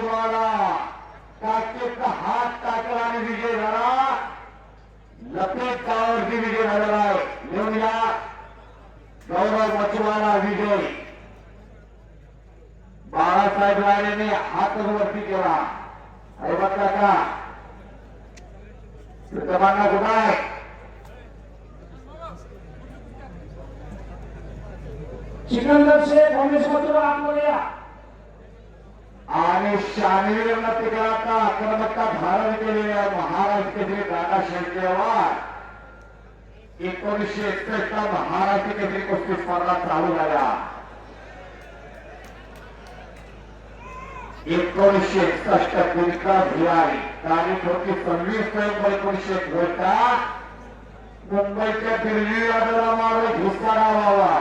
मच्छीमारा काचेचा हात टाकला आणि विजय झाला. लपेट गावावरती विजय झालेला आहे. घेऊन या गौरव मच्छीमारा विजय. बाळासाहेब राणेंनी हात वरती केला. अरे बघा का जमाना कुठं आहे. सिकंदर शेख काँग्रेस मधून आतमध्ये या. आणि शानवीर तिकडे आक्रमकता धारण केलेली आहे. महाराष्ट्र केसरी दादा शेळकेवार 1961 ला महाराष्ट्र केसरी कुस्ती स्पर्धा चालू झाल्या. 1961 दिनका भिलाई तारीख होती 26 नोव्हेंबर 1961. मुंबईच्या दिल्ली आदरामार्ग घुसकारा व्हावा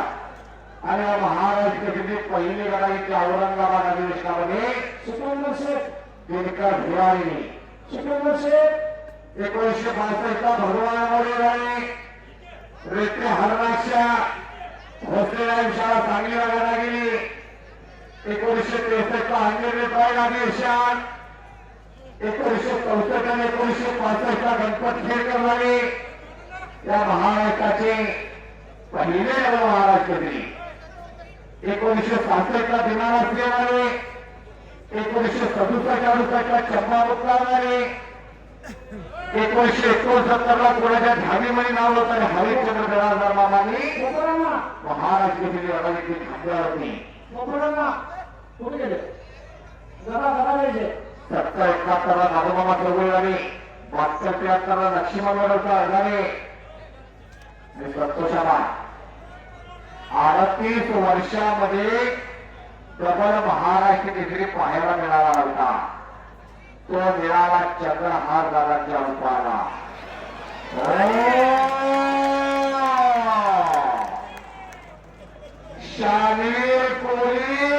आणि महाराष्ट्र केसरी पहिली लढाई औरंगाबाद अधिवेशनामध्ये सिकंदर शेख दिनका भिलाई. सिकंदर शेख 1962 ला भगवानवाडी झाली. रेते हरणाच्या भोसलेला शाळा सांगलीला लढा गेली. 1963 ला अंगेरी ट्रायल अधिवेशन. 1964 आणि 1965 ला गणपत खेळकर झाले. या महाराष्ट्राचे पहिले महाराष्ट्र केसरी. 1966 ला दिनाला श्री झाले. 1967 ला चंपा मुक्ता झाले. 1969 ला पुण्याच्या धामीमणी नाव होतं आणि हरिश्चंद्र बिराजदार मामांनी महाराष्ट्र केसरी लढाईची थांबल्या होती. कुठे गेले जरा घ्यायचे. 70-71 ला नागोमामा चौगुले झाले. 72-73 ला लक्ष्मण वडवकर झाले आणि संतोषाबा. 38 वर्षामध्ये डबल महाराष्ट्र केसरी पाहायला मिळाला होता. तो मिळाला चंद्रहार दादांच्या रूपाला. शानवीर कोहली